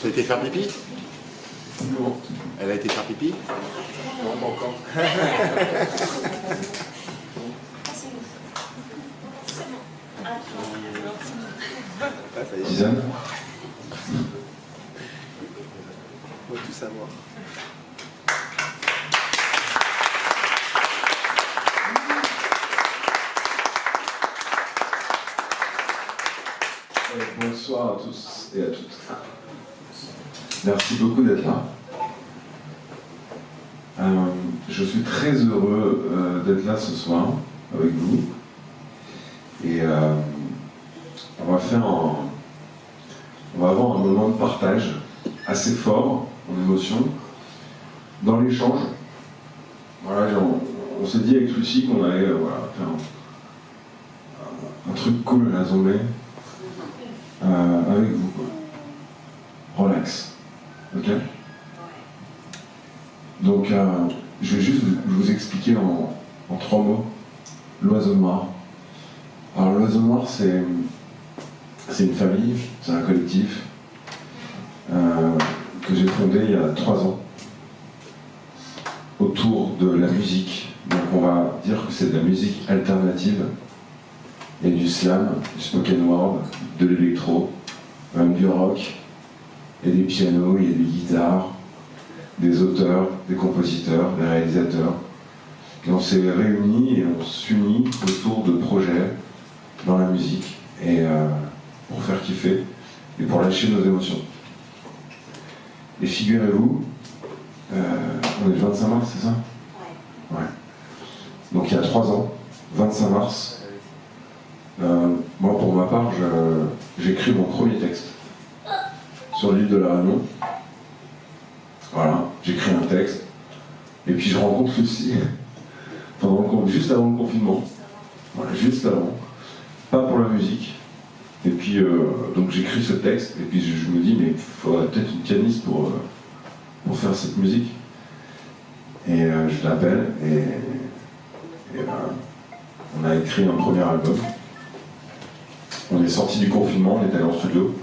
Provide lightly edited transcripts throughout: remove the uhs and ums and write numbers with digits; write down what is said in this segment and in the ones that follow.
T'as été faire pipi? Non. Elle a été faire pipi? Non, pas encore. Suzanne? On va tout savoir. Bonsoir à tous et à toutes. Merci beaucoup d'être là. Je suis très heureux d'être là ce soir avec vous. Et on va avoir un moment de partage assez fort en émotion dans l'échange. Voilà, on s'est dit avec Lucie qu'on allait faire un truc cool à la Zombie. Avec vous, quoi. Relax. Ok? Donc, je vais juste vous expliquer en 3 mots l'Oiseau Noir. Alors, l'Oiseau Noir, c'est une famille, c'est un collectif que j'ai fondé il y a 3 ans autour de la musique. Donc, on va dire que c'est de la musique alternative. Il y a du slam, du spoken word, de l'électro, même du rock, il y a des pianos, il y a des guitares, des auteurs, des compositeurs, des réalisateurs. Et on s'est réunis et on s'unit autour de projets dans la musique et pour faire kiffer et pour lâcher nos émotions. Et figurez-vous, on est le 25 mars, c'est ça? Ouais. Donc il y a 3 ans, 25 mars, moi, pour ma part, j'écris mon premier texte sur l'île de la Réunion. Voilà, j'écris un texte, et puis je rencontre Lucie juste avant le confinement. Voilà, juste avant. Pas pour la musique. Et puis, donc j'écris ce texte, et puis je me dis, mais il faudrait peut-être une pianiste pour faire cette musique. Et je l'appelle, et on a écrit un premier album. On est sorti du confinement, on est allé en studio,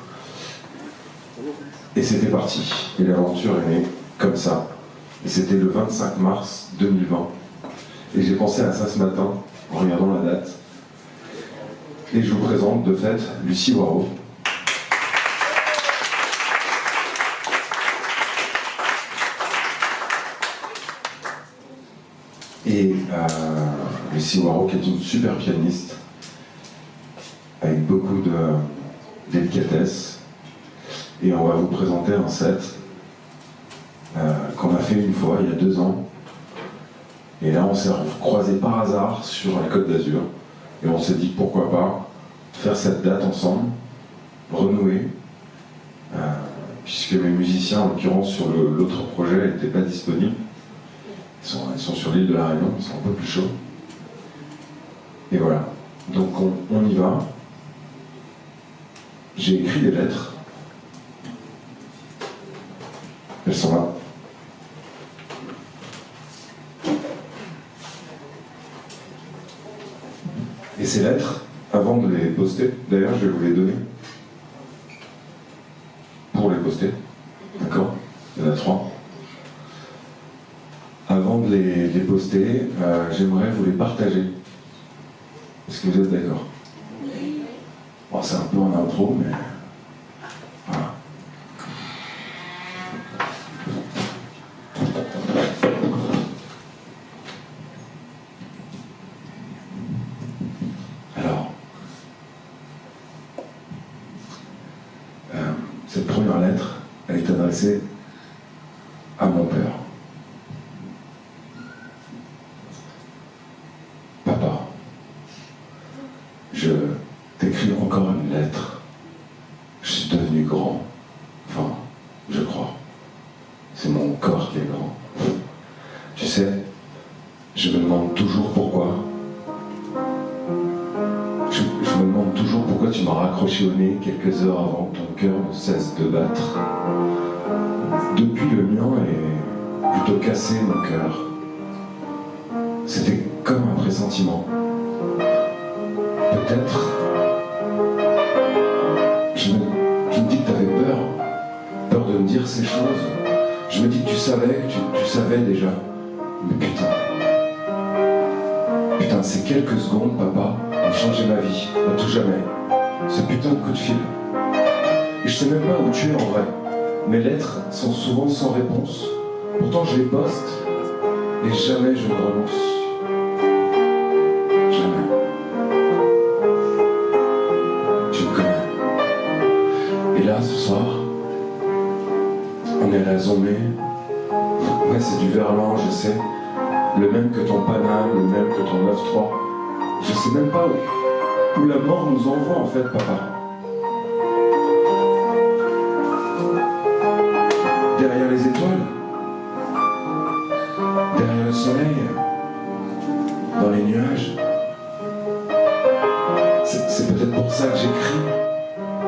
et c'était parti. Et l'aventure est née comme ça. Et c'était le 25 mars 2020. Et j'ai pensé à ça ce matin, en regardant la date. Et je vous présente de fait Lucie Waro. Et Lucie Waro, qui est une super pianiste, avec beaucoup de délicatesse. Et on va vous présenter un set qu'on a fait une fois, il y a 2 ans. Et là, on s'est croisés par hasard sur la Côte d'Azur. Et on s'est dit, pourquoi pas faire cette date ensemble, renouer, puisque mes musiciens, en l'occurrence, sur l'autre projet, n'étaient pas disponibles. Ils sont sur l'île de la Réunion, ils sont un peu plus chauds. Et voilà. Donc on y va. J'ai écrit des lettres. Elles sont là. Et ces lettres, avant de les poster, d'ailleurs je vais vous les donner. Pour les poster. D'accord? Il y en a 3. Avant de les poster, j'aimerais vous les partager. Est-ce que vous êtes d'accord? Bon, c'est un peu en intro, mais voilà. Alors, cette première lettre, elle est adressée à mon père. Papa, je t'écris encore une lettre. Je suis devenu grand. Enfin, je crois. C'est mon corps qui est grand. Tu sais, je me demande toujours pourquoi. Je me demande toujours pourquoi tu m'as raccroché au nez quelques heures avant que ton cœur ne cesse de battre. Depuis, le mien est plutôt cassé, mon cœur. C'était comme un pressentiment. Peut-être. Je me dis que t'avais peur dire ces choses. Je me dis que tu savais, que tu savais déjà. Mais putain, ces quelques secondes, papa, ont changé ma vie, à tout jamais. Ce putain de coup de fil. Et je sais même pas où tu es en vrai. Mes lettres sont souvent sans réponse. Pourtant je les poste et jamais je ne renonce. Jamais. Tu me connais. Et là, ce soir, on est à la Zombie. Ouais, c'est du Verlan, je sais. Le même que ton Paname, le même que ton 9-3. Je sais même pas où la mort nous envoie en fait, papa. Derrière les étoiles, derrière le soleil, dans les nuages. C'est peut-être pour ça que j'écris.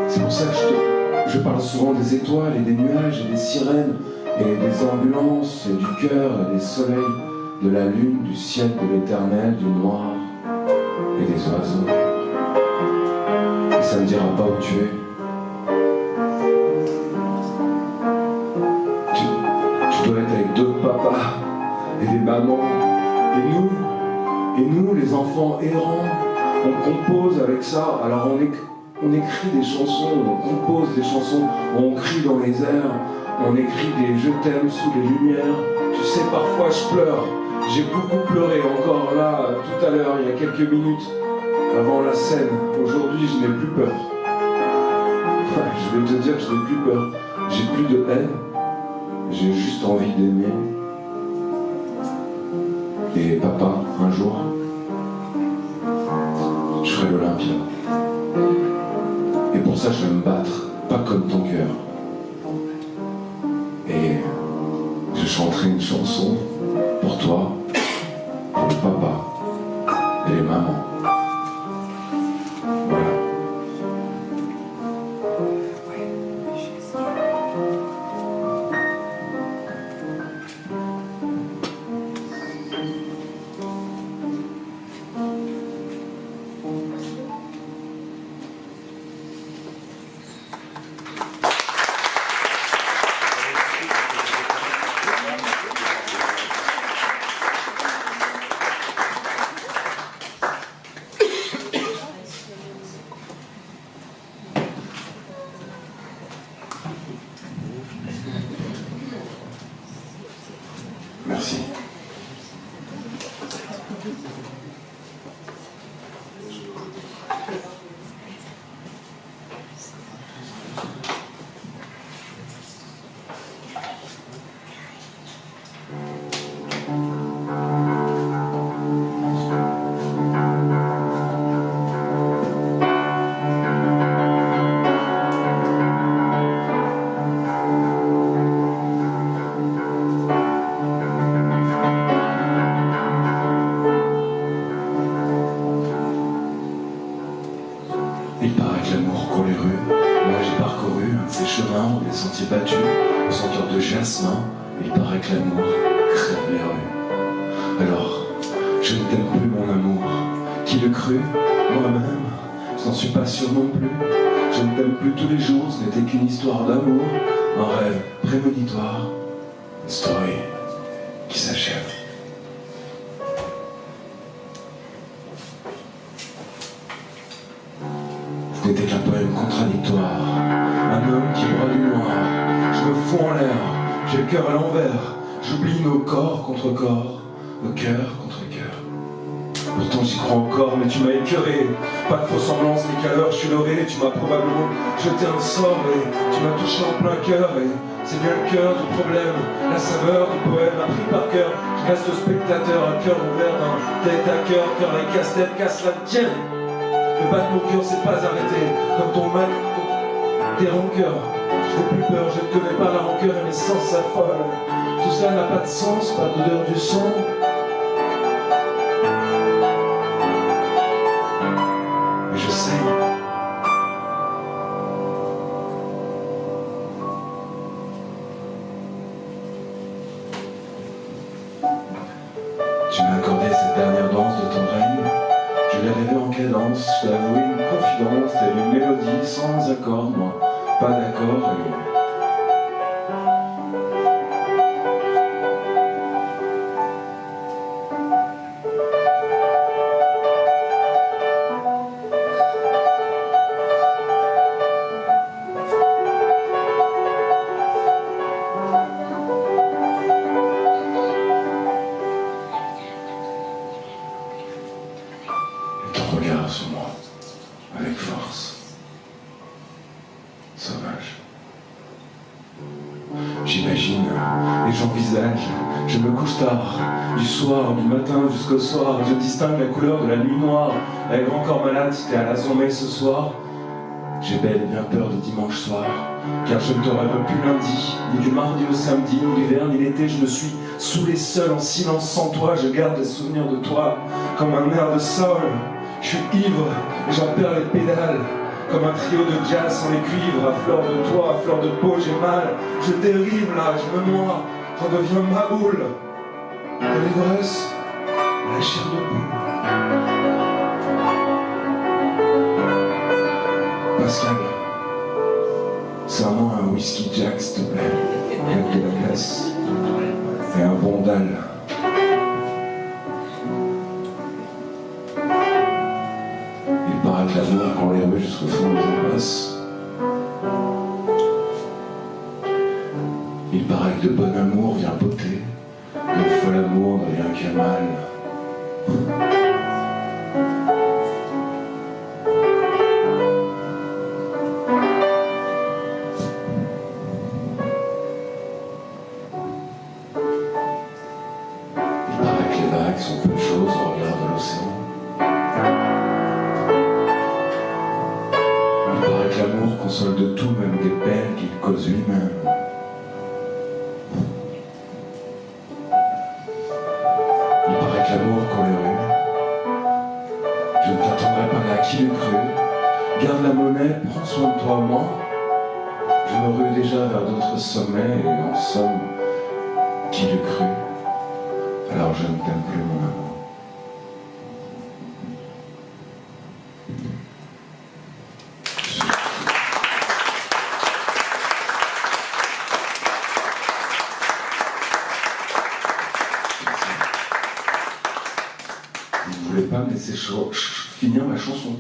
C'est pour ça que je parle souvent des étoiles et des nuages et des sirènes et des ambulances et du cœur et des soleils, de la lune, du ciel, de l'éternel, du noir et des oiseaux. Et ça ne dira pas où tu es. Tu dois être avec d'autres papas et des mamans. Et nous, les enfants errants, on compose avec ça. Alors on écrit des chansons, on compose des chansons, on crie dans les airs, on écrit des je t'aime sous les lumières. Tu sais, parfois je pleure. J'ai beaucoup pleuré encore là, tout à l'heure, il y a quelques minutes, avant la scène. Aujourd'hui, je n'ai plus peur. Ouais, je vais te dire que je n'ai plus peur. J'ai plus de haine. J'ai juste envie d'aimer. Et papa, un jour, je ferai l'Olympia. Et pour ça, je vais me battre, pas comme ton cœur. Et je chanterai une chanson pour toi, pour le papa et les mamans. Voilà. Merci. Il paraît que l'amour court les rues. Moi j'ai parcouru un de ces chemins ou des sentiers battus au senteur de jasmin. Il paraît que l'amour crève les rues. Alors, je ne t'aime plus mon amour. Qui le crut? Moi-même, je n'en suis pas sûr non plus. Je ne t'aime plus tous les jours, ce n'était qu'une histoire d'amour. Un rêve prémonitoire, une story qui s'achève. Ce n'était qu'un poème contradictoire. Un homme qui broie du noir. Je me fous en l'air, j'ai le cœur à l'envers. J'oublie nos corps contre corps, nos cœurs contre cœurs. Pourtant j'y crois encore, mais tu m'as écœuré. Pas de fausse semblance, ni qu'à l'heure je suis leurré. Tu m'as probablement jeté un sort et tu m'as touché en plein cœur. Et c'est bien le cœur du problème, la saveur du poème appris par cœur. Je reste spectateur, un cœur ouvert d'un tête à cœur. Cœur les casse-tête, casse la tienne. Le battre mon cœur s'est pas arrêté, comme ton mal, tes rancœurs. Je n'ai plus peur, je ne connais pas la rancœur et mes sens s'affolent. Tout ça n'a pas de sens, pas d'odeur du sang. Mais je sais. Tu m'as accordé cette dernière danse de ton règne. Je l'ai rêvé en cadence, je t'ai avoué une confidence, telle une mélodie sans accord, moi, pas d'accord regard sur moi, avec force. Sauvage. J'imagine et j'envisage, je me couche tard, du soir, du matin jusqu'au soir, je distingue la couleur de la nuit noire, avec grand corps malade, t'es à la sommeil ce soir. J'ai bel et bien peur de dimanche soir, car je ne te rêve plus lundi, ni du mardi au samedi, ni l'hiver, ni l'été, je me suis saoulé seul, en silence, sans toi, je garde les souvenirs de toi, comme un air de sol, je suis ivre, et j'en perds les pédales, comme un trio de jazz sans les cuivres, à fleur de toit, à fleur de peau, j'ai mal, je dérive là, je me noie, j'en deviens ma boule, de l'ivresse, la chair de boule. Pascal, serre-moi un whisky Jack, s'il te plaît, avec de la glace et un bon dalle. Il paraît que l'amour qu'on les remet jusqu'au fond des impasses. Il paraît que de bon amour vient beauté, le fol amour ne vient qu'à mal. Sont peu de choses au regard de l'océan. Il paraît que l'amour console de tout, même des peines qu'il cause lui-même. Il paraît que l'amour court les rues. Je ne t'attendrai pas là, qui l'eût cru. Garde la monnaie, prends soin de toi, moi. Je me rue déjà vers d'autres sommets, et en somme, qui l'eût cru. Alors je ne t'aime plus, mon amour. Vous ne voulez pas me laisser finir ma chanson?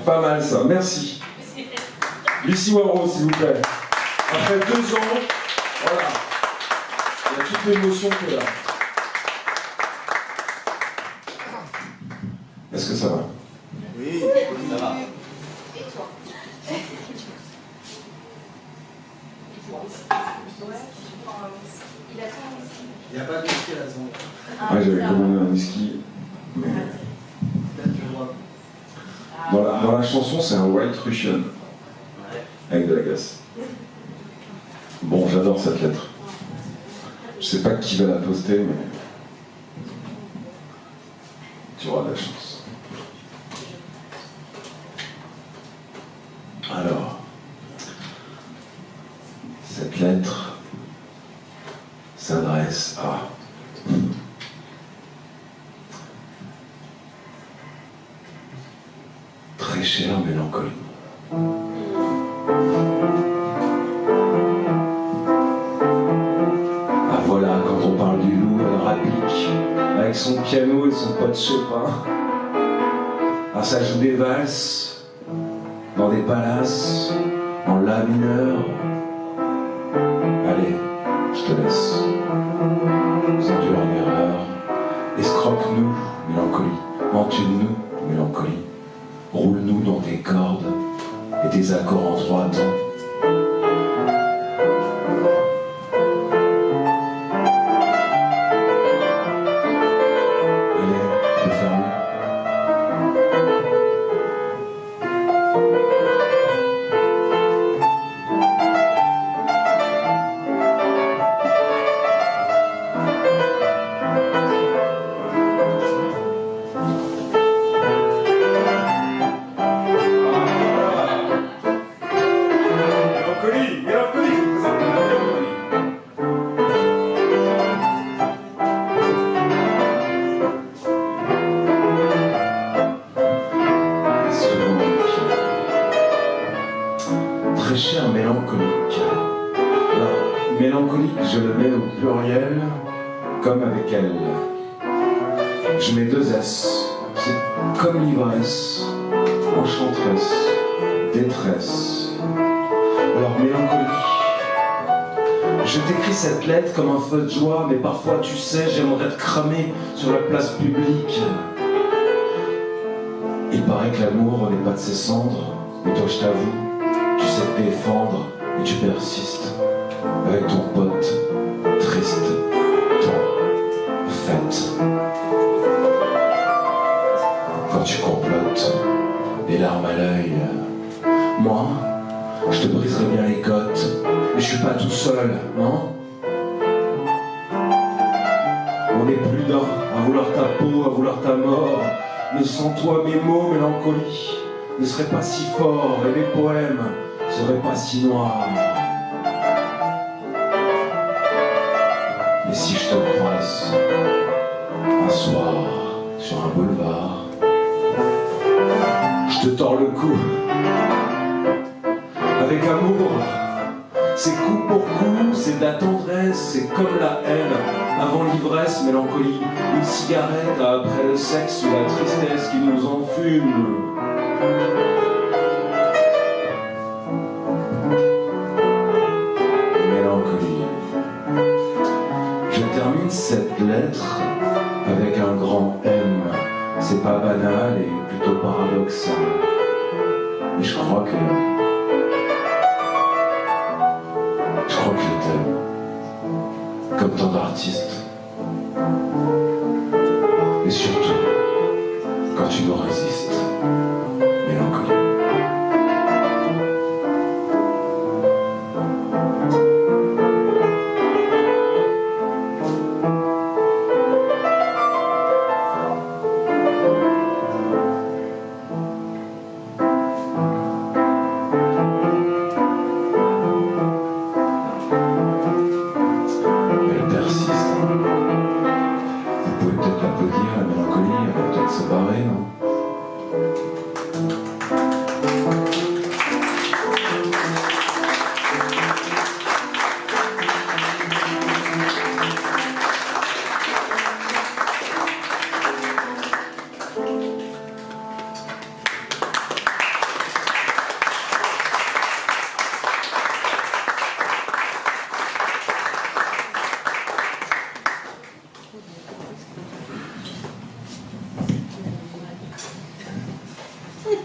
Pas mal ça, merci. Lucie Waro, s'il vous plaît. Après 2 ans, voilà. Il y a toute l'émotion qui est là. Est-ce que ça va? Oui, ça va. Et toi? Il n'y a pas de whisky à la zone. Ouais, j'avais commandé un whisky, mais Peut-être que moi. dans la chanson, c'est un White Russian, avec de la glace. Bon, j'adore cette lettre. Je sais pas qui va la poster, mais tu auras de la chance. Alors, cette lettre s'adresse à très chère mélancolie. Voilà, quand on parle du loup, elle rapplique avec son piano et son pote Chopin. Ah, ça joue des valses dans des palaces en la mineur. Allez, je te laisse. Endure en erreur. Escroque-nous, mélancolie. Entune-nous, mélancolie. Roule-nous dans tes cordes et tes accords en 3 temps. Très cher mélancolique. Alors, mélancolique, je le mets au pluriel, comme avec elle. Je mets 2 S. C'est comme l'ivresse, enchanteresse, détresse. Alors, mélancolie. Je t'écris cette lettre comme un feu de joie, mais parfois, tu sais, j'aimerais te cramer sur la place publique. paraît que l'amour n'est pas de ses cendres, mais toi je t'avoue, tu sais te défendre et tu persistes avec ton pote, triste, ton fête. Quand tu complotes, des larmes à l'œil, moi, je te briserai bien les côtes, mais je suis pas tout seul, non? On n'est plus d'un à vouloir ta peau, à vouloir ta mort. Mais sans toi, mes mots, mélancolie, ne seraient pas si forts et mes poèmes seraient pas si noirs. Mais si je te croise un soir sur un boulevard, je te tords le cou avec amour. C'est coup pour coup, c'est de la tendresse, c'est comme la haine. Avant l'ivresse, mélancolie, une cigarette après le sexe ou la tristesse qui nous enfume. Mélancolie. Je termine cette lettre avec un grand M. C'est pas banal et plutôt paradoxal. Mais je crois que je t'aime, comme tant d'artistes. Et surtout, quand tu nous résistes, mélancolie.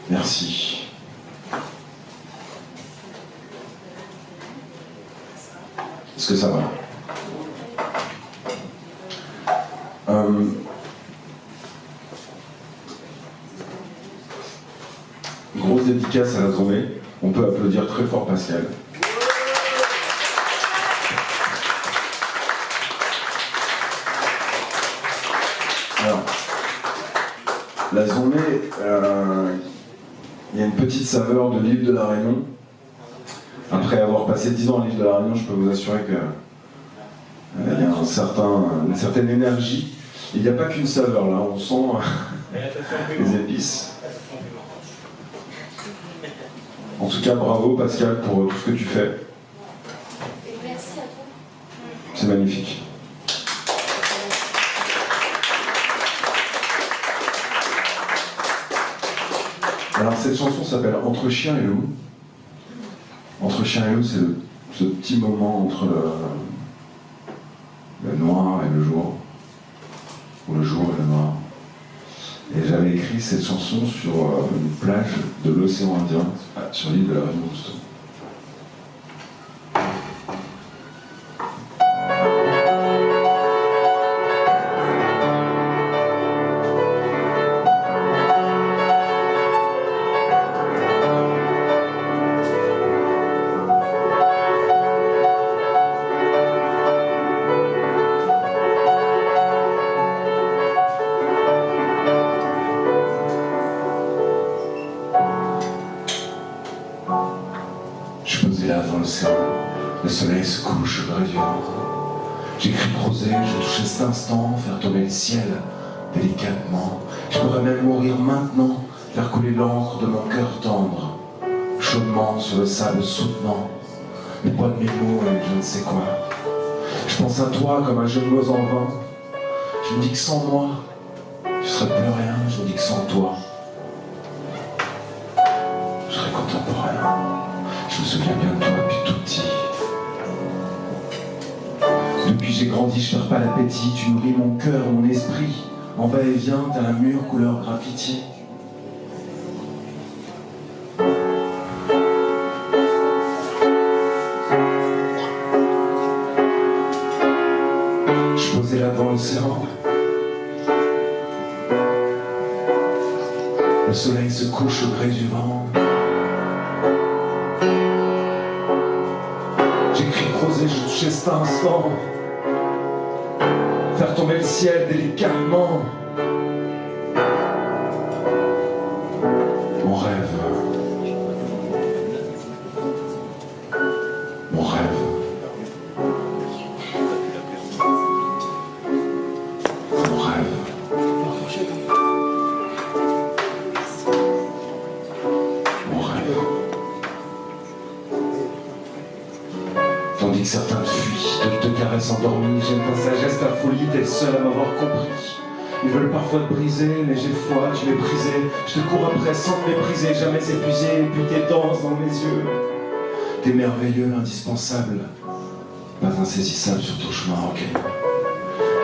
Merci. Est-ce que ça va? Grosse dédicace à la journée. On peut applaudir très fort Pascal. Alors, la journée, il y a une petite saveur de l'île de la Réunion. Après avoir passé 10 ans à l'île de la Réunion, je peux vous assurer que il y a une certaine énergie. Il n'y a pas qu'une saveur là, on sent les épices. En tout cas, bravo Pascal pour tout ce que tu fais. Merci à toi. C'est magnifique. Alors cette chanson s'appelle Entre chien et loup. Entre chien et loup, c'est ce petit moment entre le noir et le jour, ou le jour et le noir. Et j'avais écrit cette chanson sur une plage de l'océan Indien, sur l'île de la Réunion justement. Le soleil se couche, je rêve. J'écris prosé, je touche cet instant, faire tomber le ciel délicatement. Je pourrais même mourir maintenant, faire couler l'encre de mon cœur tendre, chaudement sur le sable soutenant, le poids de mes mots et je ne sais quoi. Je pense à toi comme un jeune mot en vain. Je me dis que sans moi, je serais plus rien. Je me dis que sans toi, je serais contemporain. Je me souviens bien de toi depuis tout petit. Depuis j'ai grandi, je perds pas l'appétit. Tu nourris mon cœur, mon esprit. En va-et-vient, t'as un mur couleur graffiti. Le soleil se couche au gré du vent. J'écris, creuser, je touchais cet instant. Faire tomber le ciel délicatement. Mon rêve. Mon rêve. Mon rêve. Mon rêve. Tandis que certains te fuient, te caressent endormis, j'aime ta sagesse, ta folie, t'es le seul à m'avoir compris. Ils veulent parfois te briser, mais j'ai foi, tu m'es brisé. Je te cours après sans te mépriser, jamais épuisé, et puis t'es danses dans mes yeux. T'es merveilleux, indispensable, pas insaisissable sur ton chemin rocailleux.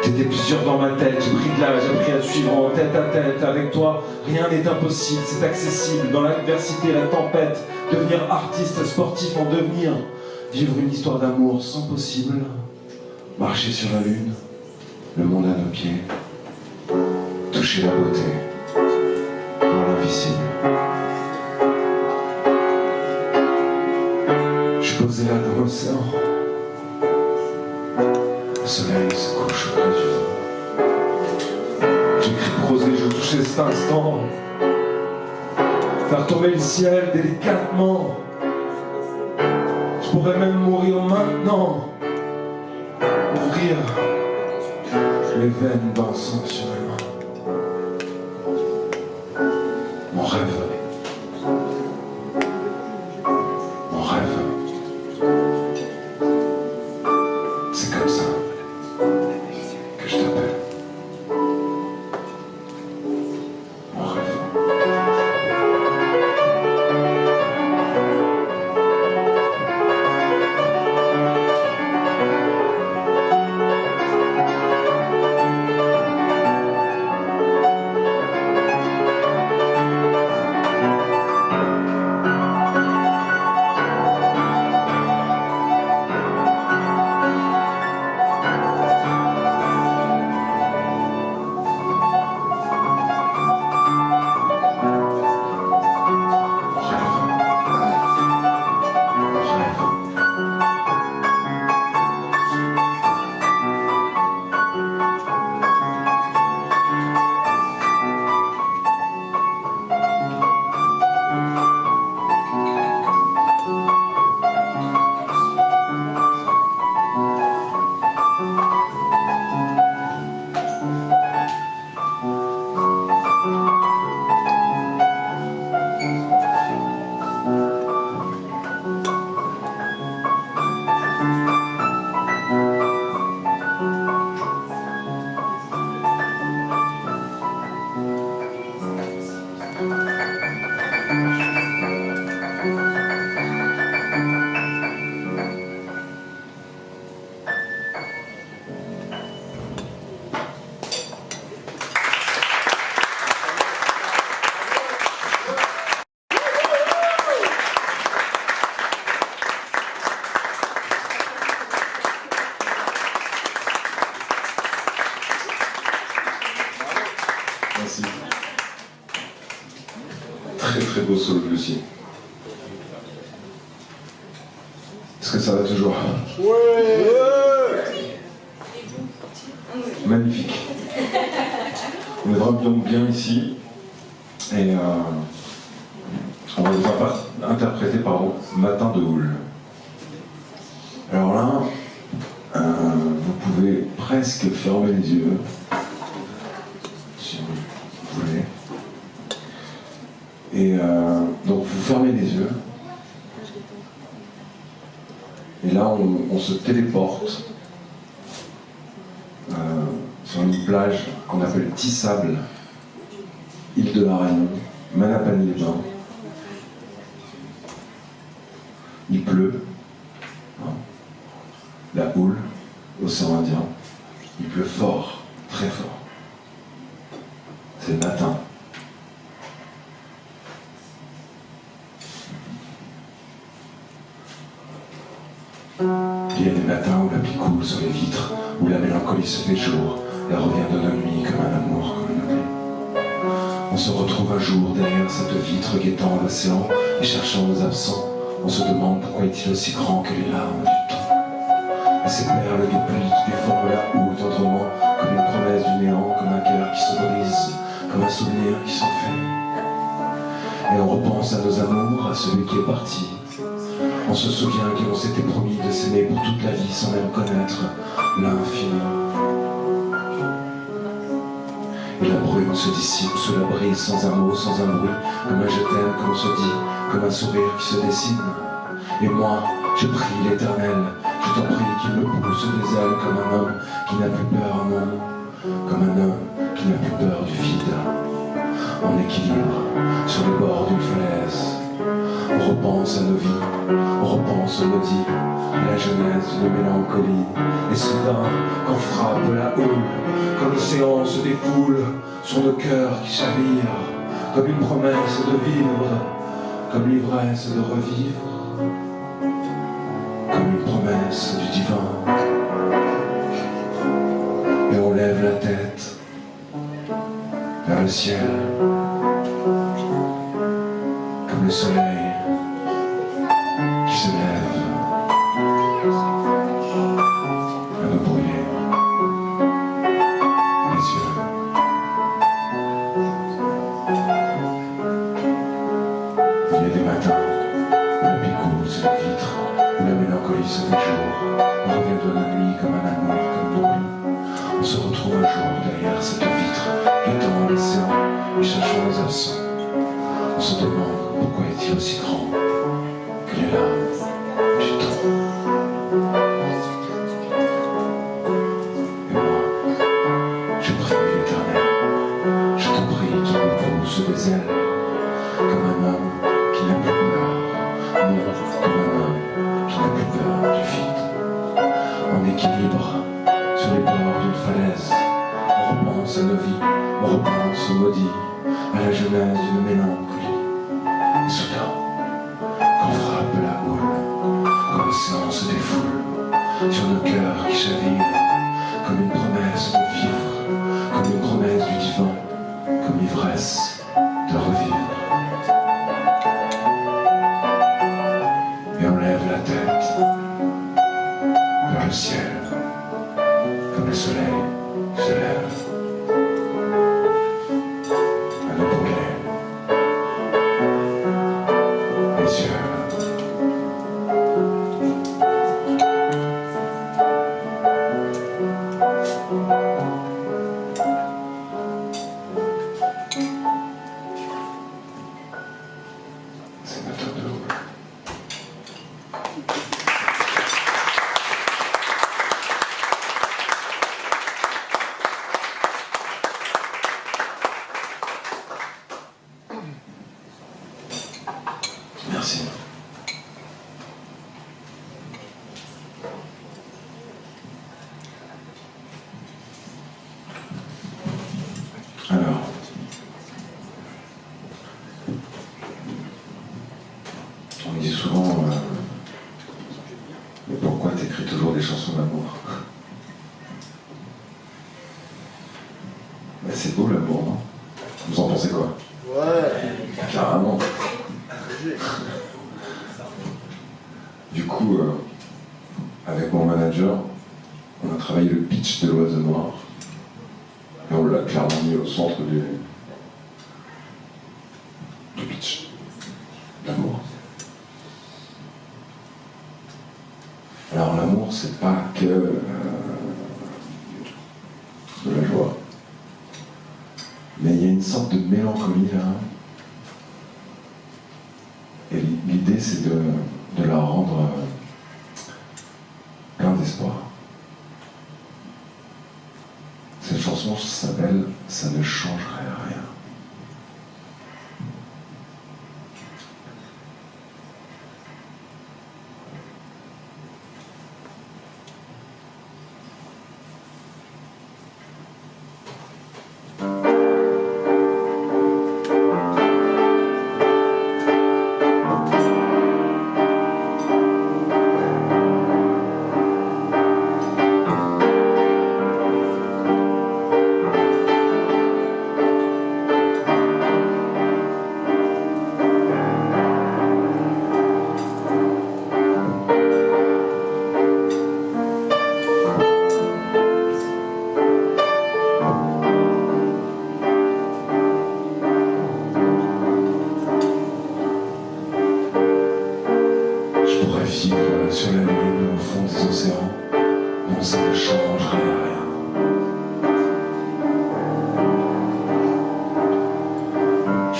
T'étais plusieurs dans ma tête, j'ai pris de l'âge, j'ai appris à te suivre en tête à tête. Avec toi, rien n'est impossible, c'est accessible. Dans l'adversité, la tempête, devenir artiste, sportif en devenir. Vivre une histoire d'amour sans possible. Marcher sur la lune, le monde à nos pieds. Toucher la beauté, dans l'invisible. Je suis posé là dans l'océan. Le soleil se couche au gré du vent. J'écris, prosé, je touchais cet instant. Faire tomber le ciel délicatement. Je pourrais même mourir maintenant. Ouvrir les veines dansant sur les mains. Mon rêve. Mon rêve. C'est comme ça que je t'appelle. Mon rêve. Merci. Très très beau solo de Lucie. Est-ce que ça va toujours? Ouais. Magnifique. On est vraiment bien ici. Et on va vous interpréter Matin de houle. Alors là, vous pouvez presque fermer les yeux. Si vous voulez. Et donc vous fermez les yeux. Et là, on se téléporte sur une plage qu'on appelle Tissable, île de la Réunion, Manapane-les-Bains. Il pleut, hein. La houle, océan Indien. Il pleut fort, très fort. C'est le matin. Il y a des matins où la pluie coule sur les vitres, où la mélancolie se fait jour et revient de nos nuits comme un amour, comme un oubli. On se retrouve un jour derrière cette vitre guettant l'océan et cherchant nos absents. On se demande pourquoi est-il aussi grand que les larmes du temps. Et ces perles dupliquent, déforment la houle tendrement, comme une promesse du néant, comme un cœur qui se brise, comme un souvenir qui s'enfuit. Et on repense à nos amours, à celui qui est parti. On se souvient que l'on s'était promis de s'aimer pour toute la vie sans même connaître l'infini. Et la brume se dissipe sous la brise, sans un mot, sans un bruit, comme un je t'aime que l'on se dit, comme un sourire qui se dessine. Et moi, je prie l'Éternel, je t'en prie qu'il me pousse des ailes comme un homme qui n'a plus peur, non, comme un homme qui n'a plus peur du vide. En équilibre, sur les bords d'une falaise, on repense à nos vies, on repense aux maudits, à la jeunesse d'une mélancolie. Et soudain, quand frappe la houle, quand l'océan se défoule sur nos cœurs qui chavirent, comme une promesse de vivre, comme l'ivresse de revivre, comme une promesse du divin. Et on lève la tête vers le ciel, comme le soleil qui se lève à nous brûler les yeux. Il y a des matins où la picoule sur les vitres, où la mélancolie se fait jour, on revient de la nuit comme un amour, comme l'oubli. On se retrouve un jour derrière cette vitre, guettant l'océan et cherchant les absents. On se demande pourquoi est-il aussi grand que les larmes du temps. Et moi, je prie l'Éternel, je t'en prie qu'il me pousse des ailes, comme un homme qui n'a plus peur, non, comme un homme qui n'a plus peur du vide. En équilibre, sur les bords d'une falaise, on repense à nos vies, on repense aux maudits, à la jeunesse d'une mélancolie. Et soudain, quand frappe la houle, quand l'océan se défoule sur nos cœurs qui chavirent, comme une promesse de vivre, comme une promesse du divin, comme l'ivresse de revivre. Et on lève la tête vers le ciel, comme le soleil se lève à nous brûler les yeux. C'est ma tour de l'eau. Merci. Alors, on me dit souvent, mais pourquoi t'écris toujours des chansons d'amour? Ben, c'est beau l'amour, non? Vous en pensez quoi? Ouais. Carrément. Du coup, avec mon manager, on a travaillé le pitch de l'Oiseau Noir et on l'a clairement mis au centre du pitch. L'amour. Alors l'amour, c'est pas que de la joie. Mais il y a une sorte de mélancolie là. Et l'idée, c'est de la rendre plein d'espoir. Cette chanson s'appelle « Ça ne changerait rien ».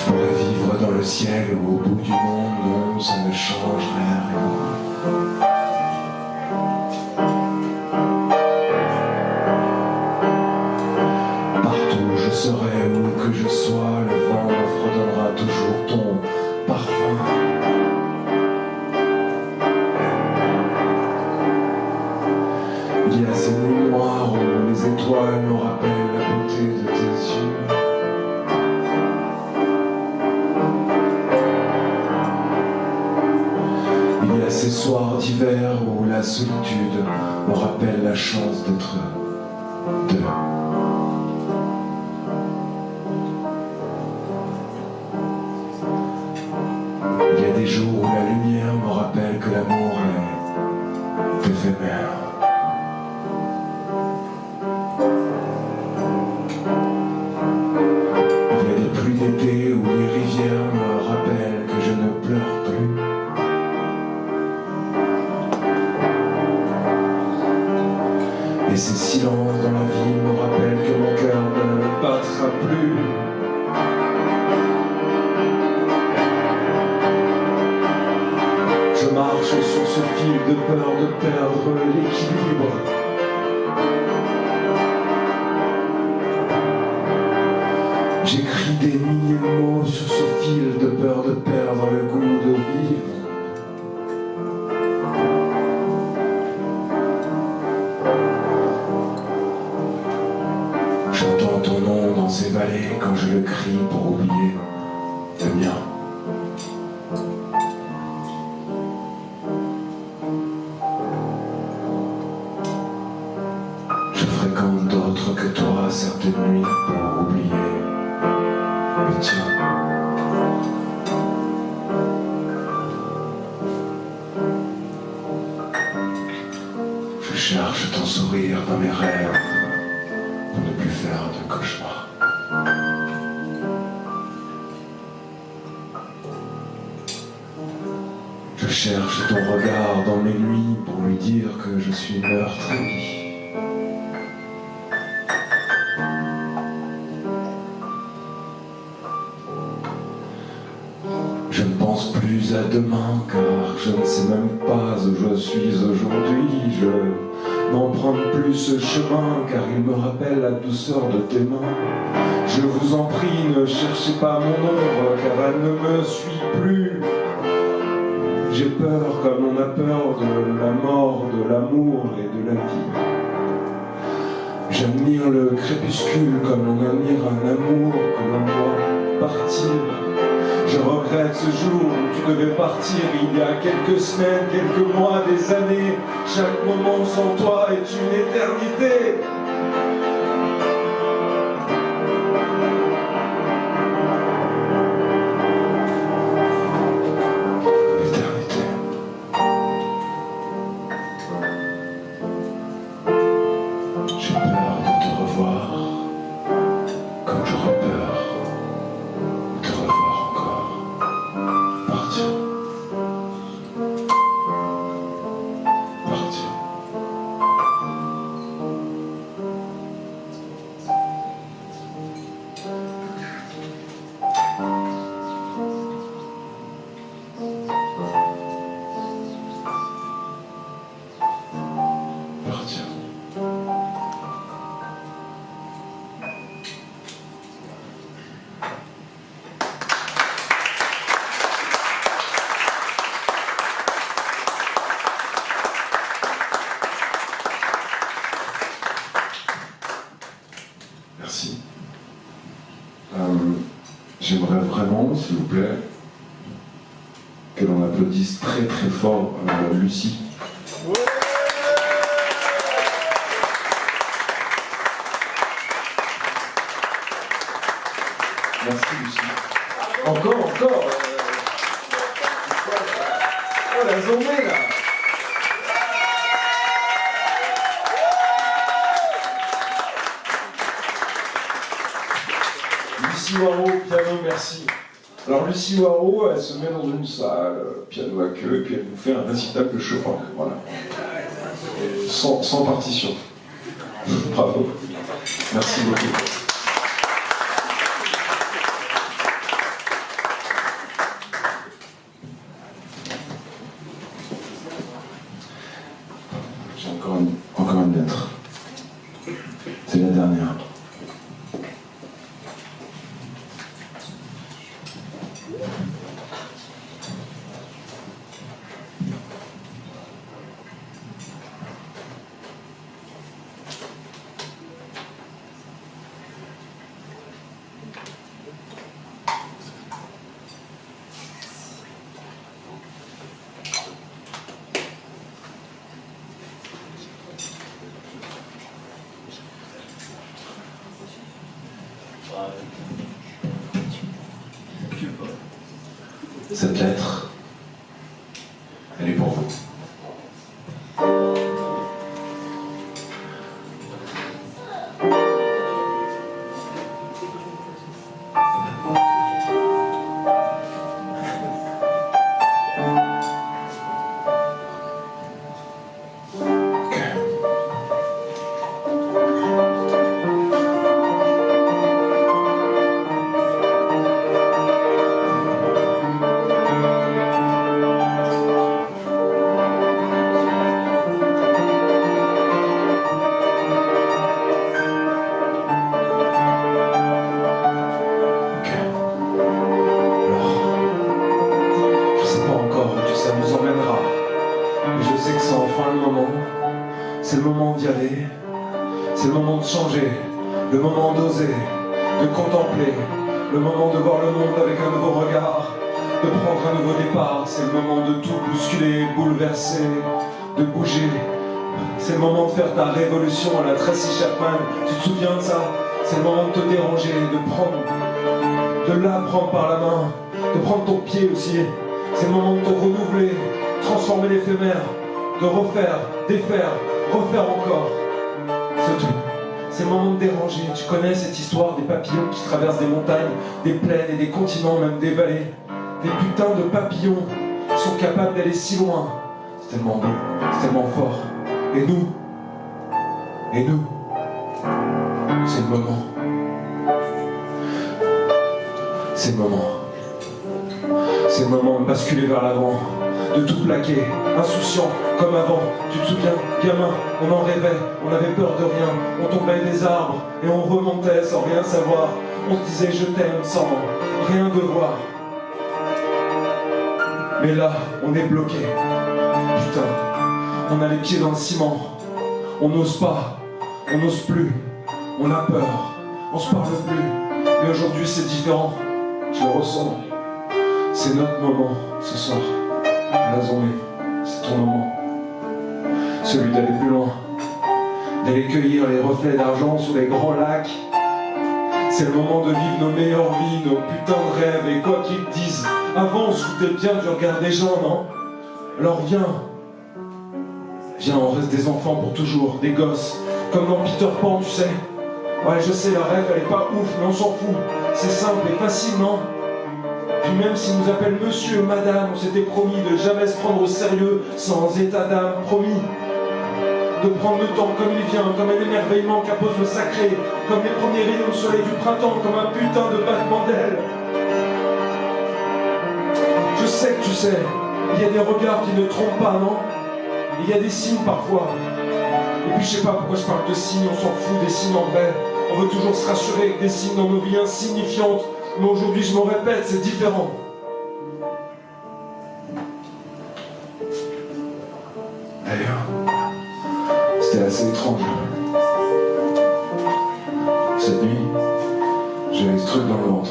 Je pourrais vivre dans le ciel ou au bout du monde, non, ça ne changerait rien. Partout je serai, où que je sois, le vent me fredonnera toujours ton parfum. Il y a ces nuits noires où les étoiles me rappellent la beauté de tes yeux. Il y a ces soirs d'hiver où la solitude me rappelle la chance d'être deux. Il y a des jours où la lumière me rappelle que l'amour est éphémère. Il y a des pluies d'été où les rivières me rappellent que je ne pleure plus. Et ces silences dans la vie me rappellent que mon cœur ne battra plus. Je marche sur ce fil de peur de perdre l'équilibre. J'écris des milliers de mots sur ce fil de peur de perdre le goût de vivre. J'entends ton nom dans ces vallées quand je le crie pour oublier le mien. Je fréquente d'autres que toi certaines nuits pour oublier le tien. Je cherche ton sourire dans mes rêves pour ne plus faire de cauchemars. Je cherche ton regard dans mes nuits pour lui dire que je suis meurtri. Je ne pense plus à demain car je ne sais même pas où je suis aujourd'hui. Je n'emprunte plus ce chemin car il me rappelle la douceur de tes mains. Je vous en prie, ne cherchez pas mon ombre car elle ne me suit plus. J'ai peur comme on a peur de la mort, de l'amour et de la vie. J'admire le crépuscule comme on admire un amour que l'on doit partir. Je regrette ce jour où tu devais partir il y a quelques semaines, quelques mois, des années. Chaque moment sans toi est une éternité. L'éternité. J'ai peur de te revoir, comme j'aurais peur de te revoir encore. Partir. Partir. Partir. Merci. J'aimerais vraiment, s'il vous plaît, que l'on applaudisse très très fort Lucie. Merci Lucie. Encore. Oh la journée là. Lucie Waro, piano, merci. Alors Lucie Waro, elle se met dans une salle, piano à queue, et puis elle nous fait un récital de Chopin. Voilà. Sans partition. Bravo. Merci beaucoup. Cette lettre, elle est pour vous. C'est le moment d'y aller, c'est le moment de changer, le moment d'oser, de contempler, le moment de voir le monde avec un nouveau regard, de prendre un nouveau départ, c'est le moment de tout bousculer, bouleverser, de bouger. C'est le moment de faire ta révolution à la Tracy Chapman, tu te souviens de ça? C'est le moment de te déranger, de la prendre par la main, de prendre ton pied aussi. C'est le moment de te renouveler, transformer l'éphémère, de refaire, défaire, refaire encore. C'est tout. C'est le moment de déranger. Tu connais cette histoire des papillons qui traversent des montagnes, des plaines et des continents, même des vallées. Des putains de papillons qui sont capables d'aller si loin. C'est tellement beau, c'est tellement fort. Et nous, c'est le moment. C'est le moment. C'est le moment de basculer vers l'avant, de tout plaquer, insouciant, comme avant. Tu te souviens, gamin, on en rêvait, on avait peur de rien, on tombait des arbres et on remontait sans rien savoir. On se disait je t'aime sans rien devoir. Mais là, on est bloqué. Putain, on a les pieds dans le ciment. On n'ose pas, on n'ose plus, on a peur, on se parle plus. Mais aujourd'hui c'est différent, je le ressens. C'est notre moment ce soir. Lazomé, c'est ton moment. Celui d'aller plus loin, d'aller cueillir les reflets d'argent sous les grands lacs. C'est le moment de vivre nos meilleures vies, nos putains de rêves. Et quoi qu'ils te disent, avant on se foutait bien du regard des gens, non? Alors viens, on reste des enfants pour toujours, des gosses, comme dans Peter Pan, tu sais. Ouais, je sais, la rêve, elle est pas ouf, mais on s'en fout. C'est simple et facile, non? Puis même s'ils nous appellent monsieur, madame, on s'était promis de jamais se prendre au sérieux, sans état d'âme, promis. De prendre le temps comme il vient, comme un émerveillement qu'appose le sacré, comme les premiers rayons de soleil du printemps, comme un putain de battement d'aile. Je sais que tu sais, il y a des regards qui ne trompent pas, non? Il y a des signes parfois. Et puis je sais pas pourquoi je parle de signes, on s'en fout des signes en vrai. On veut toujours se rassurer avec des signes dans nos vies insignifiantes. Mais aujourd'hui je me répète, c'est différent. D'ailleurs, c'était assez étrange. Cette nuit, j'avais ce truc dans le ventre.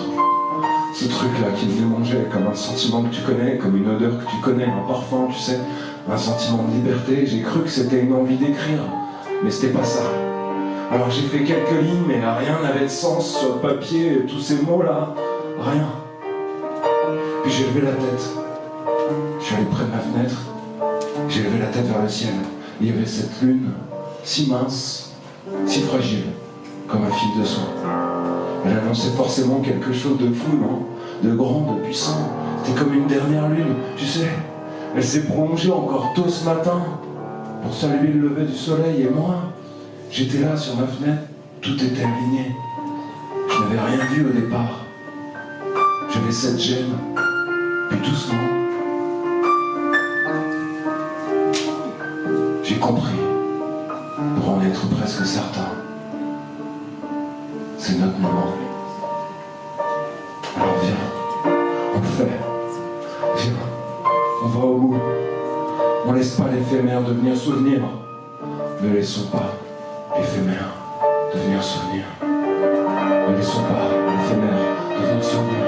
Ce truc-là qui me démangeait comme un sentiment que tu connais, comme une odeur que tu connais, un parfum, tu sais, un sentiment de liberté. J'ai cru que c'était une envie d'écrire, mais c'était pas ça. Alors j'ai fait quelques lignes, mais rien n'avait de sens sur le papier, tous ces mots-là, rien. Puis j'ai levé la tête. Je suis allé près de ma fenêtre, j'ai levé la tête vers le ciel. Il y avait cette lune, si mince, si fragile, comme un fil de soie. Elle annonçait forcément quelque chose de fou, non? De grand, de puissant. C'était comme une dernière lune, tu sais. Elle s'est prolongée encore tôt ce matin pour saluer le lever du soleil. Et moi, j'étais là sur ma fenêtre, tout était aligné. Je n'avais rien vu au départ. J'avais cette gêne, puis doucement, j'ai compris, pour en être presque certain. C'est notre moment. Alors viens, on le fait. Viens, on va au bout. On laisse pas l'éphémère devenir souvenir. Ne laissons pas l'éphémère devenir souvenir. Ne laissons pas l'éphémère devenir souvenir.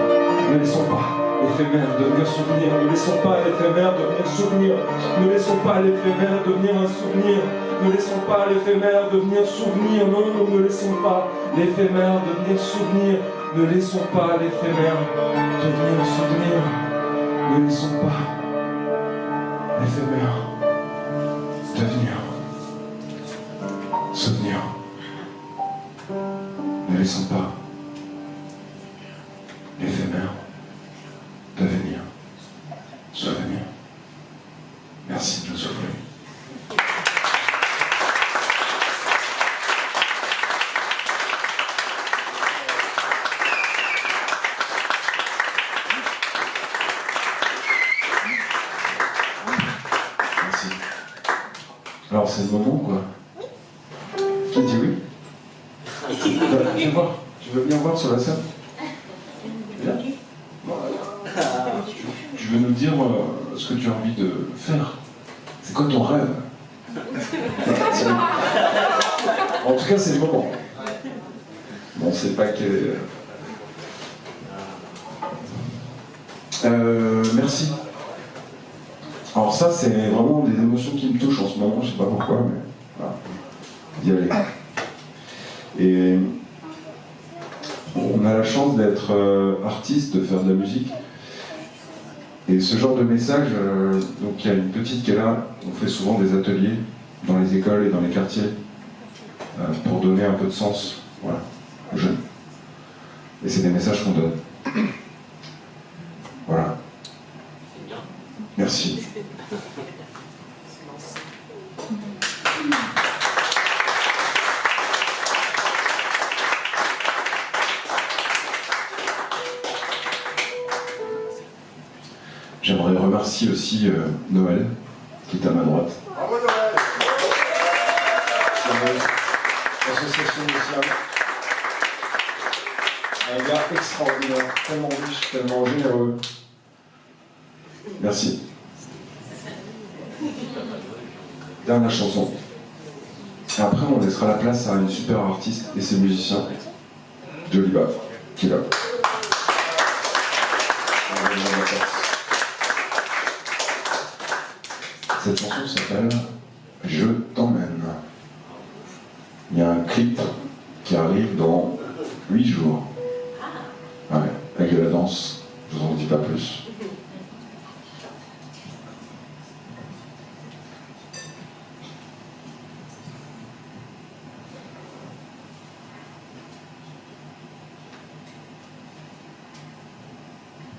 Ne laissons pas l'éphémère devenir souvenir. Ne laissons pas l'éphémère devenir souvenir. Ne laissons pas l'éphémère devenir un souvenir. Ne laissons pas l'éphémère devenir souvenir. Non, ne laissons pas l'éphémère devenir souvenir. Ne laissons pas l'éphémère devenir souvenir. Ne laissons pas l'éphémère devenir souvenir. Ne laissons pas l'éphémère devenir souvenir. Merci de nous souffler. Merci. Alors c'est le moment quoi. Qui dit oui? Viens voir. Tu veux venir voir sur la scène? Viens. Tu veux nous dire ce que tu as envie de faire? C'est quoi ton rêve? En tout cas, c'est le moment. Bon, c'est pas que... merci. Alors ça, c'est vraiment des émotions qui me touchent en ce moment, je sais pas pourquoi, mais voilà. D'y aller. Et on a la chance d'être artiste, de faire de la musique. Et ce genre de message, donc il y a une petite qui est là, on fait souvent des ateliers dans les écoles et dans les quartiers pour donner un peu de sens, voilà, aux jeunes. Et c'est des messages qu'on donne. Voilà. Merci. J'aimerais remercier aussi Noël, qui est à ma droite. Bravo Noël. L'association de slam. Un gars extraordinaire, tellement riche, tellement généreux. Merci. Dernière chanson. Et après, on laissera la place à une super artiste et ses musiciens, Joliba, qui est là. Cette chanson s'appelle « Je t'emmène ». Il y a un clip qui arrive dans 8 jours. Ouais, avec de la danse, je vous en dis pas plus.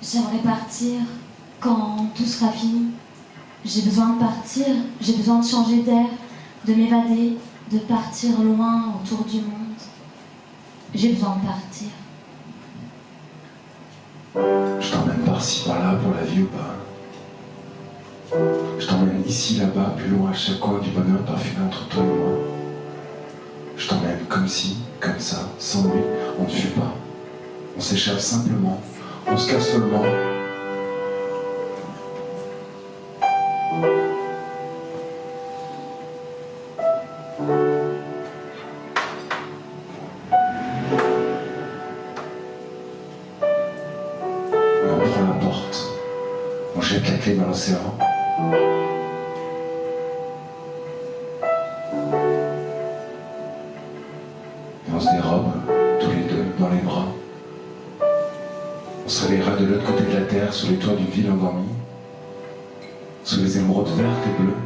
J'aimerais partir quand tout sera fini. J'ai besoin de partir, j'ai besoin de changer d'air, de m'évader, de partir loin autour du monde. J'ai besoin de partir. Je t'emmène par-ci, par-là pour la vie ou pas. Je t'emmène ici, là-bas, plus loin à chaque coin du bonheur parfumé entre toi et moi. Je t'emmène comme ci, comme ça, sans lui, on ne fuit pas. On s'échappe simplement, on se casse seulement. On jette la clé dans l'océan. Et on se dérobe, tous les deux, dans les bras. On se réveillera de l'autre côté de la terre, sous les toits d'une ville endormie, sous les émeraudes vertes et bleues.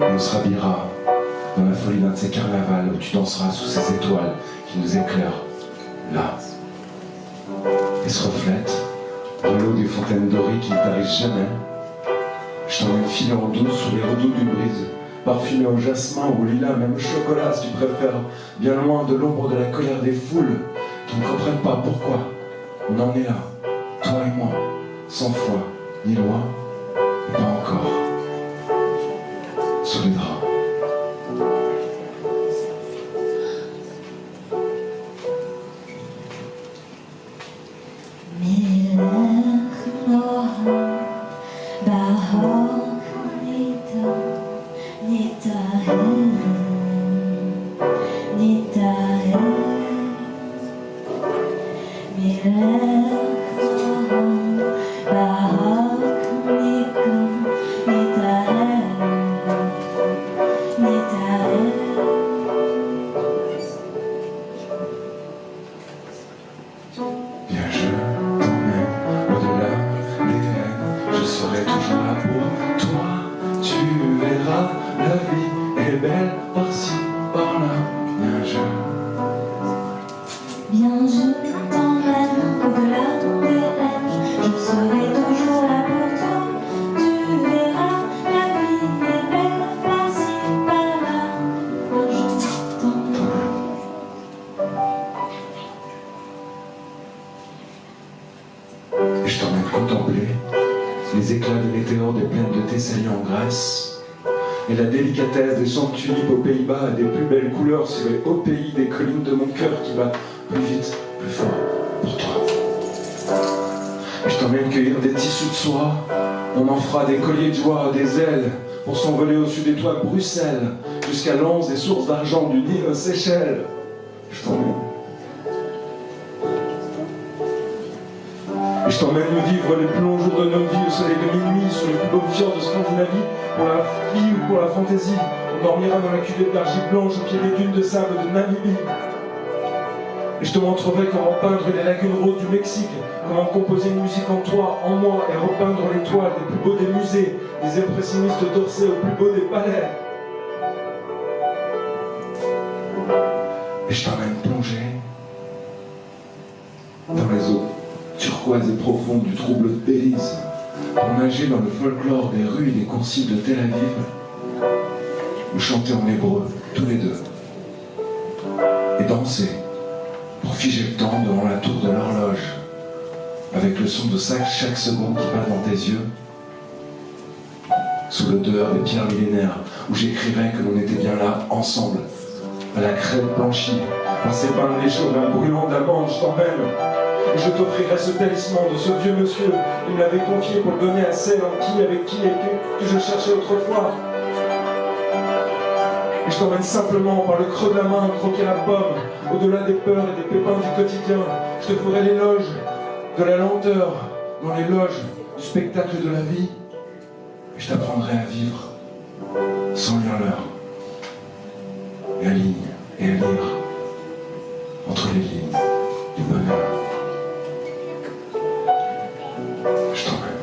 Et on se rhabillera dans la folie d'un de ces carnavals où tu danseras sous ces étoiles qui nous éclairent, là. Et se reflètent dans l'eau des fontaines dorées qui ne tarissent jamais. Je t'emmène filer en douce sous les redoux d'une brise, parfumé au jasmin ou au lilas, même au chocolat si tu préfères, bien loin de l'ombre de la colère des foules qui ne comprennent pas pourquoi on en est là, toi et moi, sans foi, ni loin, et pas encore, sous les draps. Viens, je t'emmène Et je t'emmène contempler les éclats des météores des plaines de Thessalie en Grèce et la délicatesse des champs de tulipes aux Pays-Bas et des plus belles couleurs sur les hauts pays des collines de mon cœur qui bat plus vite, plus fort pour toi. Et je t'emmène cueillir des tissus de soie, on m'en fera des colliers de joie, des ailes pour s'envoler au-dessus des toits de Bruxelles jusqu'à l'anse des sources d'argent du Nil aux Seychelles. Je t'emmène. Et je t'emmène vivre les plus longs jours de notre vie au soleil de minuit sur les plus beaux fjords de Scandinavie pour la vie ou pour la fantaisie. On dormira dans la cuvette d'argile blanche au pied des dunes de sable de Namibie. Et je te montrerai comment peindre les lagunes roses du Mexique, comment composer une musique en toi, en moi, et repeindre les toiles des plus beaux des musées, des impressionnistes d'Orsay au plus beau des palais. Et je t'emmène plonger dans les eaux turquoises et profondes du trouble de Belize, pour nager dans le folklore des rues et des coursives de Tel Aviv, ou chanter en hébreu, tous les deux, et danser, pour figer le temps devant la tour de l'horloge, avec le son de chaque seconde qui passe dans tes yeux, sous l'odeur des pierres millénaires, où j'écrirais que l'on était bien là, ensemble, à la crème blanchie, par ces bains de chauds, d'un brûlant d'amande, je t'emmène. Et je t'offrirai ce talisman de ce vieux monsieur. Il me l'avait confié pour le donner à celle avec qui que je cherchais autrefois. Et je t'emmène simplement par le creux de la main croquer la pomme, au-delà des peurs et des pépins du quotidien. Je te ferai l'éloge de la lenteur dans les loges du spectacle de la vie. Et je t'apprendrai à vivre sans lire l'heure. Et à lire entre les lignes du bonheur. Je t'emmène.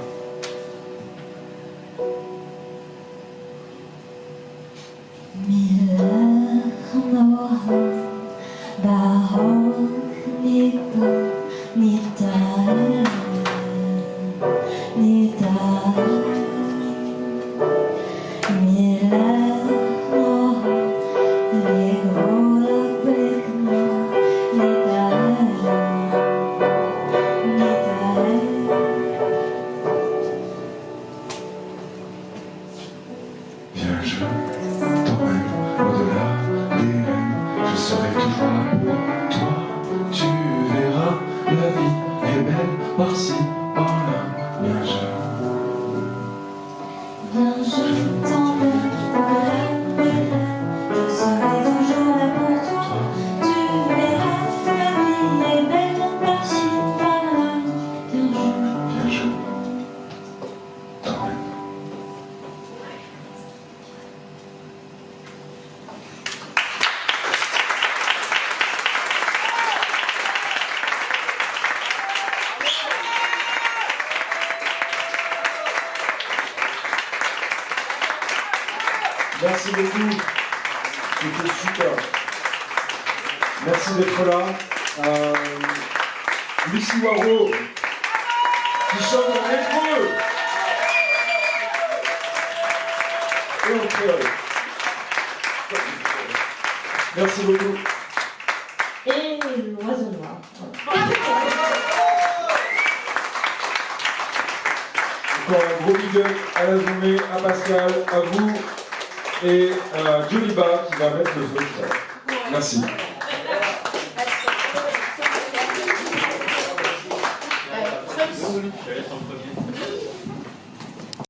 Merci beaucoup, c'était super. Merci d'être là. Lucie Waro, qui chante en hébreu et en créole. Merci beaucoup. Et l'oiseau noir. Encore un gros big up à la journée, à Pascal, à vous. Et Joliba qui va mettre le feu. Merci. Merci.